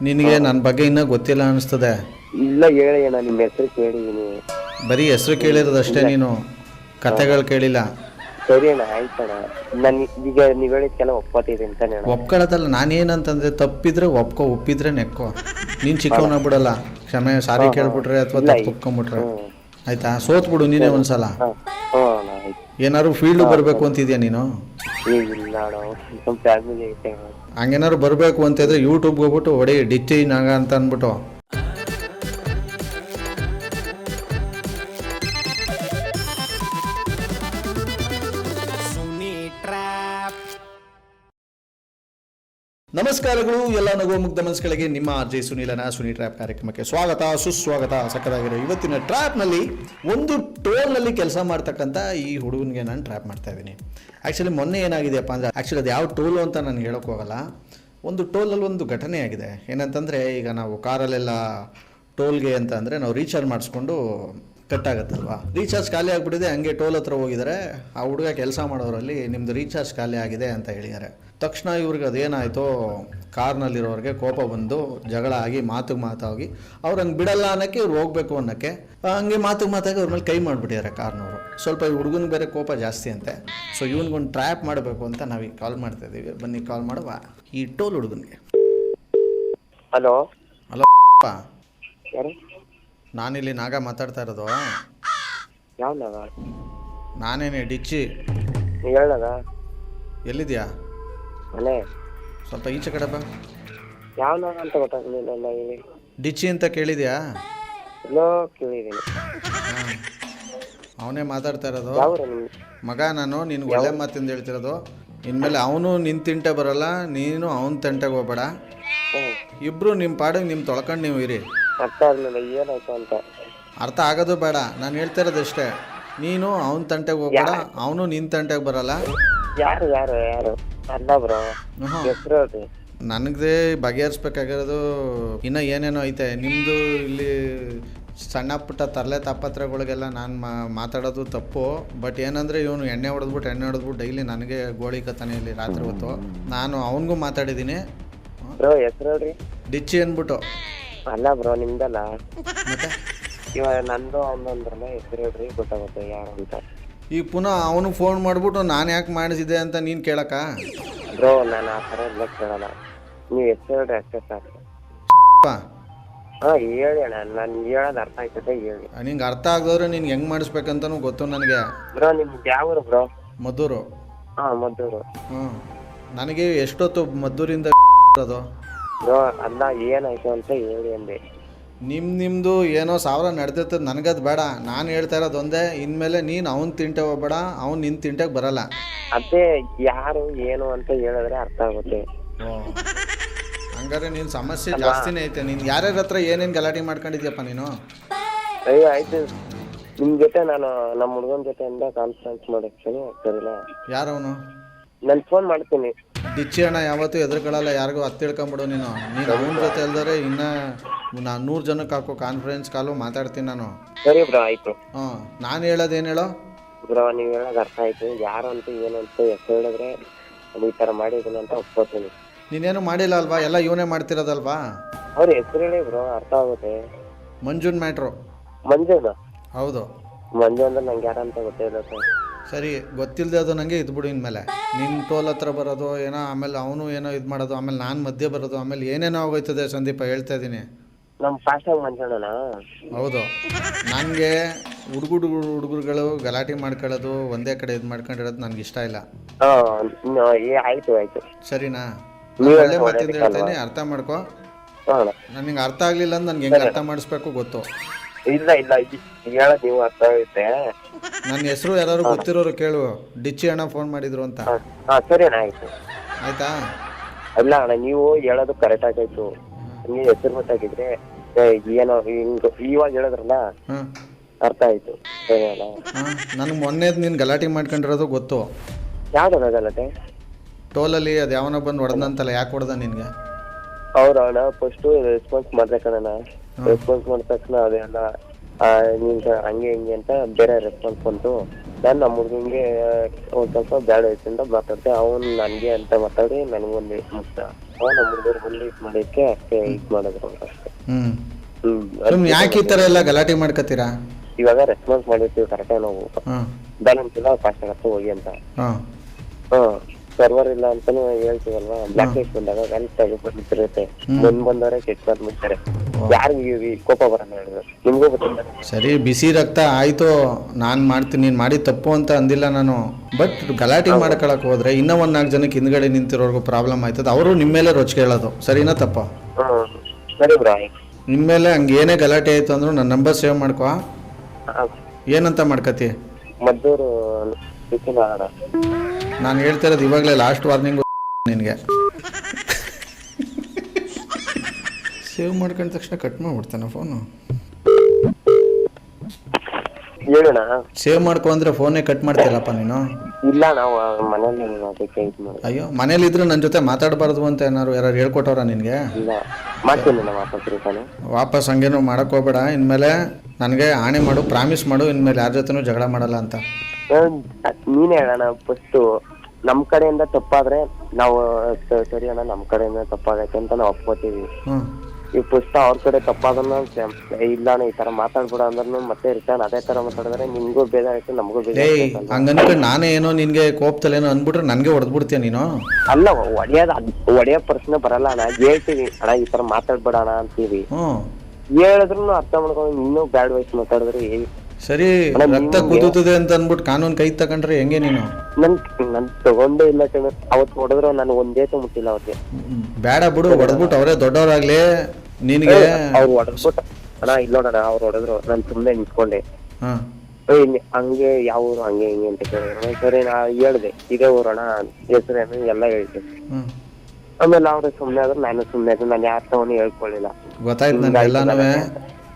ನಿನಗೆ ನನ್ನ ಬಗ್ಗೆ ಇನ್ನೂ ಗೊತ್ತಿಲ್ಲ ಅನಿಸ್ತದೆ. ಇಲ್ಲ ಹೇಳಿ ಅಣ್ಣ, ನಿಮ್ಮ ಹೆಸರು ಕೇಳಿದೀನಿ. ಬರೀ ಹೆಸರು ಕೇಳಿರೋದಷ್ಟೇ, ನೀನು ಕತೆಗಳು ಕೇಳಿಲ್ಲ. ಸರಿ ಅಣ್ಣ, ಆಯ್ತಣ್ಣ. ನಾನು ಈಗ ನೀವು ಹೇಳಿದ್ಕೆಲ್ಲ ಒಪ್ಕೋತಿದ್ದೀನಿ ಅಂತಾನೆ ಅಣ್ಣ. ಒಪ್ಕೊಳ್ಳೋದಲ್ಲ, ನಾನೇನಂತಂದ್ರೆ ತಪ್ಪಿದ್ರೆ ಒಪ್ಕೊ, ಒಪ್ಪಿದ್ರೆ ನೆಕ್ಕೋ. ನೀನು ಚಿಕ್ಕವನಾಗ್ಬಿಡಲ್ಲ, ಕ್ಷಮೆ ಸಾರಿ ಕೇಳ್ಬಿಟ್ರೆ ಅಥವಾ ತಪ್ಪು ಒಪ್ಕೊಂಬಿಟ್ರೆ ಆಯ್ತಾ. ಸೋತ್ಬಿಡು ನೀನೇ ಒಂದ್ಸಲ. ಏನಾದ್ರು ಫೀಲ್ಡ್ ಬರಬೇಕು ಅಂತಿದ್ಯಾ ನೀನು? ಇಲ್ಲ ಅಣ್ಣ, ಫ್ಯಾಮಿಲಿ ಐತೆ. ಹಂಗೇನಾದ್ರು ಬರಬೇಕು ಅಂತಿದ್ರೆ ಯೂಟ್ಯೂಬ್ಗೆ ಹೋಗ್ಬಿಟ್ಟು ಹೊಡಿ ಡಿಚ್ಚಿ ನಾಗ ಅಂತ ಅಂದ್ಬಿಟ್ಟು. ನಮಸ್ಕಾರಗಳು ಎಲ್ಲ ನಗುವ ಮುಗ್ಧ ಮನಸ್ಸುಗಳಿಗೆ. ನಿಮ್ಮ RJ ಸುನೀಲನ ಸುನಿ ಟ್ರ್ಯಾಪ್ ಕಾರ್ಯಕ್ರಮಕ್ಕೆ ಸ್ವಾಗತ, ಸುಸ್ವಾಗತ. ಸಕ್ಕದಾಗಿರೋ ಇವತ್ತಿನ ಟ್ರ್ಯಾಪ್ನಲ್ಲಿ ಒಂದು ಟೋಲ್ನಲ್ಲಿ ಕೆಲಸ ಮಾಡ್ತಕ್ಕಂಥ ಈ ಹುಡುಗನಿಗೆ ನಾನು ಟ್ರ್ಯಾಪ್ ಮಾಡ್ತಾ ಇದ್ದೀನಿ. ಆ್ಯಕ್ಚುಲಿ ಮೊನ್ನೆ ಏನಾಗಿದೆಯಪ್ಪ ಅಂದರೆ, ಆ್ಯಕ್ಚುಲಿ ಅದು ಯಾವ ಟೋಲು ಅಂತ ನಾನು ಹೇಳೋಕ್ಕೆ ಹೋಗಲ್ಲ. ಒಂದು ಟೋಲಲ್ಲಿ ಒಂದು ಘಟನೆ ಆಗಿದೆ. ಏನಂತಂದರೆ, ಈಗ ನಾವು ಕಾರಲ್ಲೆಲ್ಲ ಟೋಲ್ಗೆ ಅಂತ ಅಂದರೆ ನಾವು ರೀಚಾರ್ಜ್ ಮಾಡಿಸ್ಕೊಂಡು ಕಟ್ಟಾಗತ್ತಲ್ವಾ. ರೀಚಾರ್ಜ್ ಖಾಲಿ ಆಗಿಬಿಟ್ಟಿದೆ, ಹಂಗೆ ಟೋಲ್ ಹತ್ರ ಹೋಗಿದ್ದಾರೆ. ಆ ಹುಡುಗ ಕೆಲಸ ಮಾಡೋರಲ್ಲಿ ನಿಮ್ಮದು ರೀಚಾರ್ಜ್ ಖಾಲಿ ಆಗಿದೆ ಅಂತ ಹೇಳಿದ್ದಾರೆ. ತಕ್ಷಣ ಇವ್ರಿಗೆ ಅದೇನಾಯಿತೋ, ಕಾರ್ನಲ್ಲಿರೋರಿಗೆ ಕೋಪ ಬಂದು ಜಗಳ ಆಗಿ ಮಾತಾಗಿ ಅವ್ರು ಹಂಗೆ ಬಿಡಲ್ಲ ಅನ್ನೋಕ್ಕೆ ಇವ್ರು ಹೋಗಬೇಕು ಅನ್ನೋಕ್ಕೆ ಹಂಗೆ ಮಾತಾಗಿ ಅವ್ರ ಮೇಲೆ ಕೈ ಮಾಡಿಬಿಟ್ಟಿದ್ದಾರೆ ಕಾರ್ನವರು. ಸ್ವಲ್ಪ ಈ ಹುಡುಗನಿಗೆ ಬೇರೆ ಕೋಪ ಜಾಸ್ತಿ ಅಂತೆ. ಸೊ ಇವನಿಗೊಂದು ಟ್ರ್ಯಾಪ್ ಮಾಡಬೇಕು ಅಂತ ನಾವೀಗ ಕಾಲ್ ಮಾಡ್ತಾ ಇದ್ದೀವಿ. ಬನ್ನಿ ಕಾಲ್ ಮಾಡುವ ಈ ಟೋಲ್ ಹುಡುಗನಿಗೆ. ಹಲೋ ಹಲೋ, ಯಾರು? ನಾನಿಲ್ಲಿ ನಾಗ ಮಾತಾಡ್ತಾ ಇರೋದು. ಯಾವ ನಾಗ? ನಾನೇನೆ ಡಿಚ್ಚಿ. ಹೇಳದ ಎಲ್ಲಿದ್ಯಾ? ಮನೆ. ಸ್ವಲ್ಪ ಈಚೆ ಕಡೆ ಬಾ. ಯಾವ ನಾಗ ಅಂತ ಗೊತ್ತಾಗಲಿಲ್ಲ. ಡಿಚ್ಚಿ ಅಂತ ಕೇಳಿದ್ಯಾ? ಎಲ್ಲೋ ಕೇಳಿದ್ದೀನಿ. ಅವನೇ ಮಾತಾಡ್ತಾ ಇರೋದು. ಯಾವ್ರ ಮಗ ನಾನು ನಿನ್ಗೆ ಒಳ್ಳೆ ಮಾತಿಂದ ಹೇಳ್ತಿರೋದು. ಇನ್ಮೇಲೆ ಅವನು ನಿನ್ನ ತಿಂಟೆ ಬರೋಲ್ಲ, ನೀನು ಅವನ ತಿಂಟೆಗೆ ಹೋಗ್ಬೇಡ. ಇಬ್ಬರು ನಿಮ್ಮ ಪಾಡಿಗೆ ನಿಮ್ಮ ತೊಳ್ಕೊಂಡು ನೀವು ಇರಿ. ಅರ್ಥ ಆಗ್ಲಿಲ್ಲ ಏನಾಯ್ತು ಅಂತ. ಅರ್ಥ ಆಗೋದು ಬೇಡ, ನಾನು ಹೇಳ್ತಾ ಇರೋದು ಅಷ್ಟೇ. ನೀನು ಅವನ ತಂಟೆಗೆ ಹೋಗ್ಬೇಡ, ಅವನು ನಿನ್ನ ತಂಟೆಗೆ ಬರಲ್ಲ. ಯಾರು ಯಾರು ಯಾರು ಅಲ್ಲ ಬ್ರೋ, ಹೆಸರು ಹೇಳ್ರಿ. ನನಗೆ ಬಗೆಹರಿಸ್ಬೇಕಾಗಿರೋದು ಇನ್ನೂ ಏನೇನೋ ಐತೆ. ನಿಮ್ಮದು ಇಲ್ಲಿ ಸಣ್ಣ ಪುಟ್ಟ ತರಲೆ ತಾಪತ್ರಗಳಿಗೆಲ್ಲ ನಾನು ಮಾತಾಡೋದು ತಪ್ಪು. ಬಟ್ ಏನಂದರೆ ಇವನು ಎಣ್ಣೆ ಹೊಡೆದ್ಬಿಟ್ಟು ಡೈಲಿ ನನಗೆ ಗೋಳಿ ಕತ್ತಾನೆ ಇಲ್ಲಿ ರಾತ್ರಿ ಹೊತ್ತು. ನಾನು ಅವನಿಗೂ ಮಾತಾಡಿದ್ದೀನಿ. ಬ್ರೋ ಹೆಸರು ಹೇಳ್ರಿ. ಡಿಚ್ಚಿ ಅಂದ್ಬಿಟ್ಟು. ಅಲ್ಲ ಬ್ರೋ, ನಿಮ್ದಲ್ಲ. ಮತ್ತೆ ಇವಾಗ ನಂದು ಅವನಂದ್ರಲ್ಲ, ಹೆಸರು ಹೇಳ್ರಿ, ಗೊತ್ತಾಗುತ್ತೆ ಯಾರು ಅಂತ. ಈಗ ಪುನಃ ಅವನು ಫೋನ್ ಮಾಡಿಬಿಟ್ಟು ನಾನು ಯಾಕೆ ಮಾಡಿಸಿದೆ ಅಂತ ನೀನು ಕೇಳಕ್ಕ? ಬ್ರೋ ನಾನು ಆ ಥರ ಎಲ್ಲ ಕೇಳಲ್ಲ, ನೀವು ಹೆಸರು ಹೇಳ್ರಿ ಅಷ್ಟೇ ಸಾಕು. ಹಾಂ ಹೇಳಿ ಅಣ್ಣ, ನಾನು ಹೇಳೋದು ಅರ್ಥ ಆಯ್ತದೆ ಹೇಳಿ. ನಿಂಗೆ ಅರ್ಥ ಆಗದವ್ರೆ ನಿನ್ಗೆ ಹೆಂಗೆ ಮಾಡಿಸ್ಬೇಕಂತನೂ ಗೊತ್ತು ನನಗೆ. ಬ್ರೋ ನಿಮ್ದು ಯಾವ ಊರು ಬ್ರೋ? ಮದ್ದೂರು. ಹಾಂ ಮದ್ದೂರು. ಹ್ಞೂ, ನನಗೆ ಎಷ್ಟೊತ್ತು ಮದ್ದೂರಿಂದ ಅದು. ಬ್ರೋ ಅಲ್ಲ, ಏನಾಯ್ತು ಅಂತ ಹೇಳಿ ಅಂದೆ. ನಿಮ್ಮದು ಏನೋ ಸಾವಿರ ನಡೆದಿರ್ತದೆ, ನನಗದು ಬೇಡ. ನಾನು ಹೇಳ್ತಾ ಇರೋದು ಒಂದೇ, ಇನ್ಮೇಲೆ ನೀನು ಅವ್ನ ತಿಂಟೆ ಹೋಗ್ಬೇಡ, ಅವ್ನು ನಿನ್ನ ತಿಂಟೆಗೆ ಬರಲ್ಲ. ಅದೇ ಯಾರು ಏನು ಅಂತ ಹೇಳಿದ್ರೆ ಅರ್ಥ ಆಗುತ್ತೆ. ಹಂಗಾರೆ ನೀನು ಸಮಸ್ಯೆ ಜಾಸ್ತಿನೇ ಐತೆ. ನೀನು ಯಾರ್ಯಾರ ಹತ್ರ ಏನೇನು ಗಲಾಟೆ ಮಾಡ್ಕೊಂಡಿದ್ಯಪ್ಪ ನೀನು? ಅಯ್ಯೋ ಆಯ್ತು, ನಿಮ್ಮ ಜೊತೆ ನಾನು ನಮ್ಮ ಹುಡುಗನ ಜೊತೆಯಿಂದ ಕಾನ್ಫರೆನ್ಸ್ ಮಾಡಿರ್ತೀನಿ. ಸರಿಲ್ಲ? ಯಾರವನು? ನಾನು ಫೋನ್ ಮಾಡ್ತೀನಿ. ಡಿಚ್ಚಿ ಅಣ್ಣ ಯಾವತ್ತೂ ಎದುರುಗಳಲ್ಲ ಯಾರಿಗೂ. ಹತ್ತಿಳ್ಕೊಂಬಿಡು ನೀನು ಅವನ ಜೊತೆ ಅಲ್ದರೆ ಇನ್ನೂ ನಾನು 100 ಜನಕ್ಕೆ ಹಾಕೋ ಕಾನ್ಫರೆನ್ಸ್ ಕಾಲು ಮಾತಾಡ್ತೀನಿ ನಾನು. ಸರಿ ಬ್ರೋ ಆಯಿತು. ನಾನು ಹೇಳೋದೇನು ಹೇಳೋ ಬ್ರೋ, ನೀವು ಹೇಳೋದು ಅರ್ಥ ಆಯಿತು. ಯಾರು ಅಂತ ಏನು ಅಂತ ಹೆಸರು ಹೇಳಿದ್ರೆ ಈ ಥರ ಮಾಡಿದ್ದೀನಿ ಅಂತ ಒಪ್ಕೋತೀನಿ. ನೀನೇನು ಮಾಡಿಲ್ಲ ಅಲ್ವಾ, ಎಲ್ಲ ಇವನೇ ಮಾಡ್ತಿರೋದಲ್ವಾ? ಅವ್ರ ಹೆಸರು ಹೇಳಿ ಬ್ರೋ, ಅರ್ಥ ಆಗುತ್ತೆ. ಮಂಜುನ್ ಮ್ಯಾಟ್ರು. ಮಂಜುನ? ಹೌದು. ಮಂಜು ಅಂದ್ರೆ ನಂಗೆ ಯಾರಂತ ಗೊತ್ತಿಲ್ಲ ಸರ್. ಸರಿ, ಗೊತ್ತಿಲ್ಲದೆ ಅದು ನನಗೆ ಇದ್ಬಿಡು. ಇನ್ಮೇಲೆ ನಿನ್ನ ಟೋಲ್ ಹತ್ರ ಬರೋದು ಏನೋ, ಆಮೇಲೆ ಅವನು ಏನೋ ಇದು ಮಾಡೋದು, ಆಮೇಲೆ ನಾನು ಮಧ್ಯೆ ಬರೋದು, ಆಮೇಲೆ ಏನೇನೋ ಆಗೋಯ್ತದೆ ಸಂದೀಪ, ಹೇಳ್ತಾ ಇದ್ದೀನಿ. ನಮ್ಮ ಫಾಸ್ಟಾಗಿ ಮಂಜಣ್ಣನ? ಹೌದು. ನನಗೆ ಹುಡುಗರುಗಳು ಗಲಾಟೆ ಮಾಡ್ಕೊಳ್ಳೋದು, ಒಂದೇ ಕಡೆ ಇದು ಮಾಡ್ಕೊಂಡಿರೋದು ನನಗೆ ಇಷ್ಟ ಇಲ್ಲ. ಆಯಿತು ಆಯಿತು. ಸರಿನಾ? ಒಳ್ಳೆ ಮಾತಿಂದ ಹೇಳ್ತೇನೆ, ಅರ್ಥ ಮಾಡ್ಕೊ. ನನಗೆ ಅರ್ಥ ಆಗಲಿಲ್ಲ ಅಂದ್ರೆ ನನಗೆ ಹೆಂಗೆ ಅರ್ಥ ಮಾಡಿಸ್ಬೇಕು ಗೊತ್ತು. ಇಲ್ಲ ಇಲ್ಲ, ಹೇಳೋದು ನೀವು ಅರ್ಥ ಆಗುತ್ತೆ. ನನ್ನ ಹೆಸರು ಯಾರು ಗೊತ್ತಿರೋರು ಕೇಳು, ಡಿಚ್ಚಿ ಅಣ್ಣ ಫೋನ್ ಮಾಡಿದ್ರು ಅಂತ. ಹಾಂ ಸರಿ ಅಣ್ಣ, ಆಯಿತು. ಆಯ್ತಾ? ಅಲ್ಲ ಅಣ್ಣ, ನೀವು ಹೇಳೋದು ಕರೆಕ್ಟ್ ಆಗಾಯ್ತು. ನೀವು ಹೆಸರು ಗೊತ್ತಾಗಿದ್ರೆ ಏನೋ ಹಿಂಗೆ ಇವಾಗ ಹೇಳಿದ್ರಲ್ಲ, ಅರ್ಥ ಆಯ್ತು. ಸರಿ ಅಲ್ಲ? ನನಗೆ ಮೊನ್ನೆದು ನೀನು ಗಲಾಟೆ ಮಾಡ್ಕೊಂಡಿರೋದು ಗೊತ್ತು. ಯಾವ್ದು ಗಲಾಟೆ? ಟೋಲಲ್ಲಿ ಅದು ಯಾವನೋ ಬಂದು ಹೊಡೆದಂತಲ್ಲ, ಯಾಕೆ ಹೊಡೆದ ನಿನಗೆ? ಅವ್ರಣ್ಣ ಫಸ್ಟು ರೆಸ್ಪಾನ್ಸ್ ಮಾಡ್ಬೇಕಣ್ಣ. ರೆಸ್ಪಾನ್ಸ್ ಮಾಡಿದ ತಕ್ಷಣ ಅದೆಲ್ಲ ನಿಮ್ಗೆ ಹಂಗೆ ಹಿಂಗೆ ಅಂತ ಬೇರೆ ರೆಸ್ಪಾನ್ಸ್ ಬಂತು. ನಾನು ನಮ್ಮ ಹುಡುಗಂಗೆ ಒಂದು ಸ್ವಲ್ಪ ಬ್ಯಾಡ್ ಐತಿ ಅಂತ ಮಾತಾಡ್ತೆ. ಅವನು ನನಗೆ ಅಂತ ಮಾತಾಡಿ ನನಗೊಂದು ಮುಕ್ತ. ನಮ್ಮ ಹುಡುಗರು ಹುಲ್ಲಿ ಇದ್ ಮಾಡಿಕ್ಕೆ ಅಷ್ಟೇ ಇದ್ ಮಾಡಿದ್ರು ಅವ್ರು ಅಷ್ಟೇ. ಸುಮ್ಮನೆ ಯಾಕೆ ಈ ಥರ ಎಲ್ಲ ಗಲಾಟೆ ಮಾಡ್ಕೊತೀರಾ? ಇವಾಗ ರೆಸ್ಪಾನ್ಸ್ ಮಾಡಿರ್ತೀವಿ ಕರೆಕ್ಟಾಗಿ ನಾವು. ಬ್ಯಾಲೆನ್ಸ್ ಇಲ್ಲ ಫಾಸ್ಟ್ ಆಗತ್ತೆ ಹೋಗಿ ಅಂತ. ಸರ್ವರ್ ಇಲ್ಲ ಅಂತಾನು ಹೇಳ್ತೀವಲ್ವಾ, ಬ್ಲಾಕ್ ಲಿಸ್ಟ್ ಬಂದಾಗ ಕರೆಕ್ಟ್ ಆಗಿ ಬಂದಿರುತ್ತೆ. ಬಂದವರೇ ಚೆಕ್ ಮಾಡ್ತಾರೆ. ಯಾರಿಗೆ ಕೋಪ ಬರಲ್ಲ ಹೇಳಿದ್ರು, ನಿಮ್ಗೂ ಗೊತ್ತಿಲ್ಲ. ಸರಿ, ಬಿಸಿ ರಕ್ತ ಆಯ್ತು, ನಾನ್ ಮಾಡ್ತೀನಿ, ನೀನ್ ಮಾಡಿ ತಪ್ಪು ಅಂತ ಅಂದಿಲ್ಲ ನಾನು. ಬಟ್ ಗಲಾಟೆ ಮಾಡ್ಕೊಳಕ್ ಹೋದ್ರೆ ಇನ್ನೂ 1-4 ಜನಕ್ಕೆ ಹಿಂದ್ಗಡೆ ನಿಂತಿರೋರ್ಗು ಪ್ರಾಬ್ಲಮ್ ಆಯ್ತದ. ಅವರು ನಿಮ್ಮ ಮೇಲೆ ರೊಚ್ಚಿಗೆ ಹೇಳೋದು, ಸರಿನಾ ತಪ್ಪ? ಸರಿ ಬ್ರೋ. ನಿಮ್ಮ ಮೇಲೆ ಹಂಗೆ ಏನೇ ಗಲಾಟೆ ಆಯ್ತು ಅಂದ್ರೂ ನನ್ನ ನಂಬರ್ ಸೇವ್ ಮಾಡ್ಕೋ. ಏನಂತ ಮಾಡ್ಕತಿ? ಮದ್ದೂರು. ನಾನು ಹೇಳ್ತಾ ಇರೋದು ಇವಾಗಲೇ ಲಾಸ್ಟ್ ವಾರ್ನಿಂಗ್ ನಿನಗೆ. ಸೇವ್ ಮಾಡ್ಕೊಂಡ ತಕ್ಷಣ ಕಟ್ ಮಾಡ್ಬಿಡ್ತಾನೆ ಫೋನು. ಹೇಳೋಣ. ಸೇವ್ ಮಾಡ್ಕೊ ಅಂದ್ರೆ ಫೋನೇ ಕಟ್ ಮಾಡ್ತೀರಪ್ಪ ನೀನು. ಇಲ್ಲ, ನಾವು ಮನೇಲಿ ಅದಕ್ಕೆ ಇದು ಮಾಡಿ. ಅಯ್ಯೋ, ಮನೇಲಿ ಇದ್ರೆ ನನ್ನ ಜೊತೆ ಮಾತಾಡಬಾರ್ದು ಅಂತ ಯಾರು ಹೇಳ್ಕೊಟ್ಟವ್ರ ನಿನಗೆ? ಇಲ್ಲ, ಮಾಡ್ತೀನಿ ನಾನು ವಾಪಸ್ ರಿಟರ್ನ್. ವಾಪಸ್ ಹಂಗೇನು ಮಾಡಕ್ ಹೋಗ್ಬೇಡ. ಇನ್ಮೇಲೆ ನನಗೆ ಆಣೆ ಮಾಡು, ಪ್ರಾಮಿಸ್ ಮಾಡು, ಇನ್ಮೇಲೆ ಯಾರ ಜೊತೆನೂ ಜಗಳ ಮಾಡಲ್ಲ ಅಂತ. ನೀನೇ ಹೇಳೋಣ. ಫಸ್ಟ್ ನಮ್ ಕಡೆಯಿಂದ ತಪ್ಪಾದ್ರೆ ನಾವು ಸರಿ ಅಣ್ಣ, ನಮ್ ಕಡೆಯಿಂದ ತಪ್ಪಾಗೈತೆ ಅಂತ ನಾವು ಒಪ್ಕೋತೀವಿ. ಈಗ ಫಸ್ಟ್ ಅವ್ರ ಕಡೆ ತಪ್ಪಾದನ್ನ ಇಲ್ಲ ಈ ತರ ಮಾತಾಡ್ಬಿಡ ಅಂದ್ರೂ ಮತ್ತೆ ರಿಟರ್ನ್ ಅದೇ ತರ ಮಾತಾಡಿದ್ರೆ ನಿಮ್ಗೂ ಬೇಜಾರಾಯ್ತು, ನಮಗೂ ಬೇಜಾರಾಯ್ತು. ಹಂಗನ್ಕೊಂಡು ನಾನೇ ಏನೋ ನಿನ್ಗೆ ಕೋಪದಲ್ಲೇನೋ ಅಂದ್ಬಿಟ್ರೆ ನನ್ಗೆ ಹೊಡೆದ್ಬಿಡ್ತೀಯ ನೀನು? ಅಲ್ಲ, ಒಡೆಯ ಪ್ರಶ್ನೆ ಬರಲ್ಲ ಅಣ್ಣ. ಹೇಳ್ತೀವಿ ಅಣ್ಣ ಈ ತರ ಮಾತಾಡ್ಬೇಡ ಅಣ್ಣ ಅಂತೀವಿ. ಹೇಳಿದ್ರು ಅರ್ಥ ಮಾಡ್ಕೊಂಡು ಇನ್ನೂ ಬ್ಯಾಡ್ ವೈಸ್ ಮಾತಾಡಿದ್ರೆ ಸರಿ. ರಕ್ತ ಕುದುತ್ತದೆ ಅಂತ ಅಂದ್ಬಿಟ್ಟು ಕಾನೂನು ಕೈ ತಗೊಂಡ್ರೆ ಹೆಂಗೆ ನೀನು? ನನ್ ತಗೊಂಡೇ ಇಲ್ಲ ಕಣ. ಅವತ್ತು ಹೊಡೆದ್ರು ನಾನು ಒಂದೇ ಮುಟ್ಟಿಲ್ಲ ಅವ್ರಿಗೆ. ಬೇಡ ಬಿಡು, ಹೊಡೆದ್ಬಿಟ್ಟು ಅವರೇ ದೊಡ್ಡವರಾಗ್ಲಿ. ನಿನ್ಗೆ ಅವ್ರು ಹೊಡೆದ್ಬಿಟ್ಟು ಅಣ್ಣ ಇಲ್ಲ ನೋಡೋಣ, ಅವ್ರು ಹೊಡೆದ್ರು, ನಾನು ಸುಮ್ನೆ ನಿಂತ್ಕೊಂಡೆ. ಹಂಗೆ ಯಾವ ಊರು ಹಂಗೆ ಹಿಂಗೆ ಅಂತ ಕೇಳಿದ್ರು. ಸರಿ ನಾ ಹೇಳ್ದೆ ಇದೇ ಊರಣ, ಹೆಸರೇನು ಎಲ್ಲ ಹೇಳ್ದೆ. ಆಮೇಲೆ ಅವ್ರೆ ಸುಮ್ನೆ ಆದ್ರು, ನಾನು ಸುಮ್ನೆ ಆದ್ರು. ನಾನು ಯಾರ ತವನು ಹೇಳ್ಕೊಳ್ಳಿಲ್ಲ. ಗೊತ್ತಾಯ್ತು ನನಗೆಲ್ಲಾನು.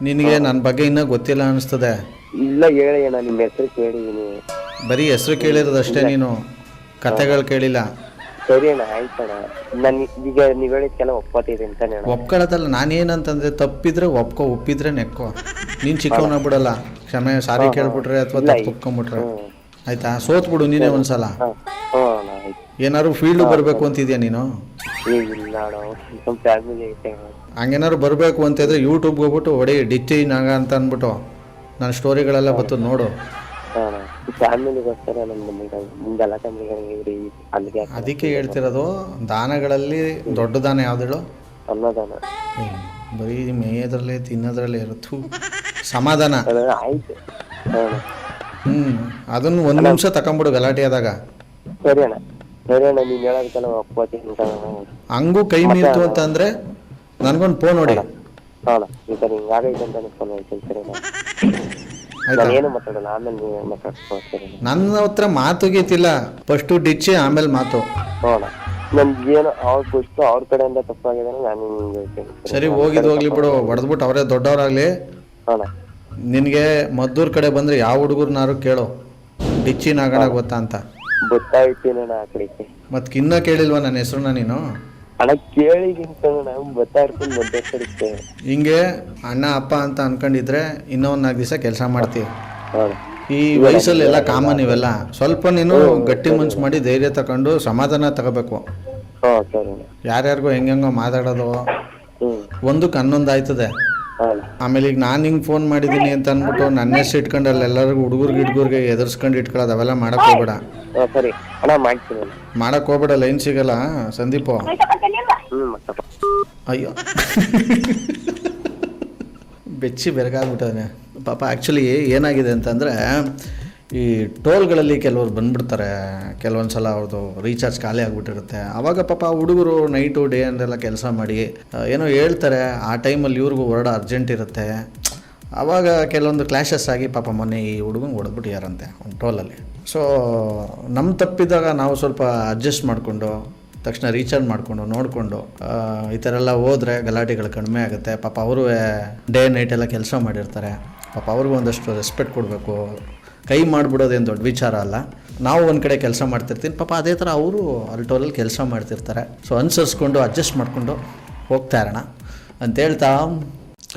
ನಿನಗೆ ನನ್ನ ಬಗ್ಗೆ ಇನ್ನೂ ಗೊತ್ತಿಲ್ಲ ಅನಿಸ್ತದೆ. ಇಲ್ಲ ಹೇಳಿ ಅಣ್ಣ, ನಿಮ್ಮ ಹೆಸರು ಕೇಳಿದೀನಿ. ಬರೀ ಹೆಸರು ಕೇಳಿರೋದಷ್ಟೇ, ನೀನು ಕತೆಗಳು ಕೇಳಿಲ್ಲ. ಸರಿ ಅಣ್ಣ, ಆಯ್ತಣ್ಣ. ನಾನು ಈಗ ನೀವ್ ಹೇಳಿದ್ಕೆಲ್ಲ ಒಪ್ಕೋತಿದ್ದೆ ಅಂತಾನೆ. ಒಪ್ಕೊಳ್ಳೋದಲ್ಲ, ನಾನೇನಂತಂದ್ರೆ ತಪ್ಪಿದ್ರೆ ಒಪ್ಕೋ, ಒಪ್ಪಿದ್ರೆ ನೆಕ್ಕೋ. ನೀನ್ ಚಿಕ್ಕವನಾಗ್ಬಿಡಲ್ಲ. ಕ್ಷಮೆ ಸಾರಿ ಕೇಳ್ಬಿಟ್ರೆ ಅಥವಾ ತಪ್ಪು ಒಪ್ಕೊಂಡ್ಬಿಟ್ರೆ ಆಯ್ತಾ? ಸೋತ್ ಬಿಡು ನೀನೇ ಒಂದ್ಸಲ. ಏನಾದ್ರು ಫೀಲ್ಡ್ ಬರ್ಬೇಕು ಅಂತಿದ್ಯಾ ನೀನು? ಹಂಗೇನಾದ್ರು ಬರ್ಬೇಕು ಅಂತಿದ್ರೆ ಯೂಟ್ಯೂಬ್ಗೆ ಹೋಗ್ಬಿಟ್ಟು ಹೊಡಿ ಡಿಚ್ಚಿ ನಾಗ ಅಂತ ಅಂದ್ಬಿಟ್ಟು ನನ್ನ ಸ್ಟೋರಿಗಳೆಲ್ಲ ಬರ್ತದೆ ನೋಡು. ಅದಕ್ಕೆ ಹೇಳ್ತಿರೋದು, ದಾನಗಳಲ್ಲಿ ದೊಡ್ಡ ದಾನ ಯಾವ್ದು ಹೇಳು? ಅನ್ನದಾನ. ಬರೀ ಮೇಯೋದ್ರಲ್ಲೇ ತಿನ್ನೋದ್ರಲ್ಲೇ ಇರುತ್ತೆ ಸಮಾಧಾನ. ಅದನ್ನು 1 ನಿಮಿಷ ತಕೊಂಡ್ಬಿಡು ಗಲಾಟೆ ಆದಾಗ. ಸರಿ ಅಣ್ಣ, ಸರಿ ಅಣ್ಣ, ನೀನ್ ಹೇಳೋದಕ್ಕೆಲ್ಲ ಒಪ್ಕೋತೀನಿ. ಹಂಗೂ ಕೈ ಮೀರ್ತು ಅಂತ ಅಂದ್ರೆ ನನ್ಗೊಂದು ಫೋನ್ ನೋಡಿ. ನನ್ನ ಹತ್ರ ಮಾತುಗೀತಿಲ್ಲ, ಫಸ್ಟ್ ಡಿಚ್ಚಿ ಆಮೇಲೆ ಮಾತು. ನನ್ಗೇನು ಅವ್ರ ಕಡೆಯಿಂದ ತಪ್ಪಾಗಿದೆ ನಾನು ಹೇಳ್ತೀನಿ. ಸರಿ, ಹೋಗ್ಲಿ ಬಿಡು. ಹೊಡೆದ್ಬಿಟ್ಟು ಅವರೇ ದೊಡ್ಡವರಾಗ್ಲಿ. ನಿನ್ಗೆ ಮದ್ದೂರ್ ಕಡೆ ಬಂದ್ರೆ ಯಾವ ಹುಡುಗರ್ನಾರು ಕೇಳು, ಡಿಚ್ಚಿ ನಾಗಣ ಗೊತ್ತಾ ಅಂತ. ಗೊತ್ತಾಯ್ತೀನಿ ಆ ಕಡೆಗೆ. ಮತ್ ಕಿನ್ನ ಕೇಳಿಲ್ವಾ ನನ್ನ ಹೆಸರನ್ನ ನೀನು? ಅಣ್ಣ ಕೇಳಿದೀನಿ ಗೊತ್ತಾ ಇರ್ತೀನಿ ಮದ್ದೆ ಕಡಿಕೆ. ಹಿಂಗೆ ಅಣ್ಣ ಅಪ್ಪ ಅಂತ ಅನ್ಕೊಂಡಿದ್ರೆ ಇನ್ನೂ 4 ದಿವಸ ಕೆಲಸ ಮಾಡ್ತೀವಿ. ಈ ವಯಸ್ಸಲ್ಲಿ ಎಲ್ಲ ಕಾಮನ್ ಇವೆಲ್ಲ. ಸ್ವಲ್ಪ ನೀನು ಗಟ್ಟಿ ಮನ್ಸು ಮಾಡಿ ಧೈರ್ಯ ತಗೊಂಡು ಸಮಾಧಾನ ತಗೋಬೇಕು. ಯಾರ್ಯಾರಿಗೋ ಹೆಂಗೋ ಮಾತಾಡೋದು ಒಂದಕ್ಕೆ 11 ಆಯ್ತದೆ. ಆಮೇಲೆ ಈಗ ನಾನು ಹಿಂಗೆ ಫೋನ್ ಮಾಡಿದ್ದೀನಿ ಅಂತ ಅಂದ್ಬಿಟ್ಟು ನನ್ನ ಹೆಸರು ಇಟ್ಕೊಂಡು ಎಲ್ಲರಿಗೂ ಹುಡುಗರಿಗೆ ಎದುರಿಸ್ಕೊಂಡು ಇಟ್ಕೊಳ್ಳೋದು ಅವೆಲ್ಲ ಮಾಡಕ್ ಹೋಗ್ಬೇಡ. ಮಾಡಕ್ ಹೋಗ್ಬೇಡ, ಲೈನ್ ಸಿಗಲ್ಲ ಸಂದೀಪು. ಅಯ್ಯೋ ಬೆಚ್ಚಿ ಬೆರಗಾಗ್ಬಿಟ್ಟವನೆ ಪಾಪ. ಆ್ಯಕ್ಚುಲಿ ಏನಾಗಿದೆ ಅಂತಂದರೆ, ಈ ಟೋಲ್ಗಳಲ್ಲಿ ಕೆಲವ್ರು ಬಂದ್ಬಿಡ್ತಾರೆ. ಕೆಲವೊಂದು ಸಲ ಅವ್ರದ್ದು ರೀಚಾರ್ಜ್ ಖಾಲಿ ಆಗಿಬಿಟ್ಟಿರುತ್ತೆ. ಆವಾಗ ಪಾಪ ಹುಡುಗರು ನೈಟು ಡೇ ಅಂದೆಲ್ಲ ಕೆಲಸ ಮಾಡಿ ಏನೋ ಹೇಳ್ತಾರೆ. ಆ ಟೈಮಲ್ಲಿ ಇವ್ರಿಗೂ ಹೊರಡ ಅರ್ಜೆಂಟ್ ಇರುತ್ತೆ. ಆವಾಗ ಕೆಲವೊಂದು ಕ್ಲಾಶಸ್ ಆಗಿ ಪಾಪ ಮೊನ್ನೆ ಈ ಹುಡುಗಂಗೆ ಹೊಡೆದ್ಬಿಟ್ಟಿಯಾರಂತೆ ಒಂದು ಟೋಲಲ್ಲಿ. ಸೊ ನಮ್ಮ ತಪ್ಪಿದ್ದಾಗ ನಾವು ಸ್ವಲ್ಪ ಅಡ್ಜಸ್ಟ್ ಮಾಡಿಕೊಂಡು ತಕ್ಷಣ ರೀಚಾರ್ಜ್ ಮಾಡಿಕೊಂಡು ನೋಡಿಕೊಂಡು ಈ ಥರ ಎಲ್ಲ ಹೋದರೆ ಗಲಾಟೆಗಳು ಕಡಿಮೆ ಆಗುತ್ತೆ. ಪಾಪ ಅವರು ಡೇ ನೈಟೆಲ್ಲ ಕೆಲಸ ಮಾಡಿರ್ತಾರೆ. ಪಾಪ ಅವ್ರಿಗೂ ಒಂದಷ್ಟು ರೆಸ್ಪೆಕ್ಟ್ ಕೊಡಬೇಕು. ಕೈ ಮಾಡಿಬಿಡೋದೇನು ದೊಡ್ಡ ವಿಚಾರ ಅಲ್ಲ. ನಾವು ಒಂದು ಕಡೆ ಕೆಲಸ ಮಾಡ್ತಿರ್ತೀನಿ, ಪಾಪ ಅದೇ ಥರ ಅವರು ಅಲ್ಲಿ ಟೋಲಲ್ಲಿ ಕೆಲಸ ಮಾಡ್ತಿರ್ತಾರೆ. ಸೊ ಅನುಸರಿಸ್ಕೊಂಡು ಅಡ್ಜಸ್ಟ್ ಮಾಡಿಕೊಂಡು ಹೋಗ್ತಾ ಇರೋಣ ಅಂತ ಹೇಳ್ತಾ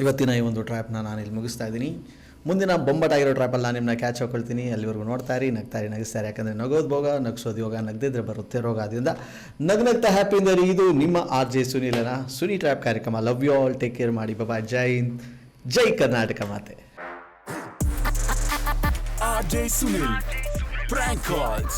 ಇವತ್ತಿನ ಈ ಒಂದು ಟ್ರ್ಯಾಪ್ನ ನಾನು ಇಲ್ಲಿ ಮುಗಿಸ್ತಾ ಇದ್ದೀನಿ. ಮುಂದಿನ ಬೊಂಬಟಾಗಿರೋ ಟ್ರ್ಯಾಪಲ್ಲಿ ನಾನು ನಿಮ್ಮನ್ನ ಕ್ಯಾಚ್ ಹಾಕೊಳ್ತೀನಿ. ಅಲ್ಲಿವರೆಗೂ ನೋಡ್ತಾರಿ, ನಗ್ತಾರಿ, ನಗಿಸ್ತಾರೆ. ಯಾಕಂದರೆ ನಗೋದು ಭೋಗ, ನಗಿಸೋದು ಯೋಗ, ನಗದಿದ್ರೆ ಬರುತ್ತೆ ರೋಗ. ಅದರಿಂದ ನಗ್ನಗ್ತಾ ಹ್ಯಾಪಿಯಿಂದ ಇದು ನಿಮ್ಮ RJ ಸುನೀಲನ ಸುನಿ ಟ್ರ್ಯಾಪ್ ಕಾರ್ಯಕ್ರಮ. Love you all, take care ಮಾಡಿ, ಬಾಬಾ. ಜೈ ಹಿಂದ್, ಜೈ ಕರ್ನಾಟಕ ಮಾತೆ. RJ Sunil, prank calls.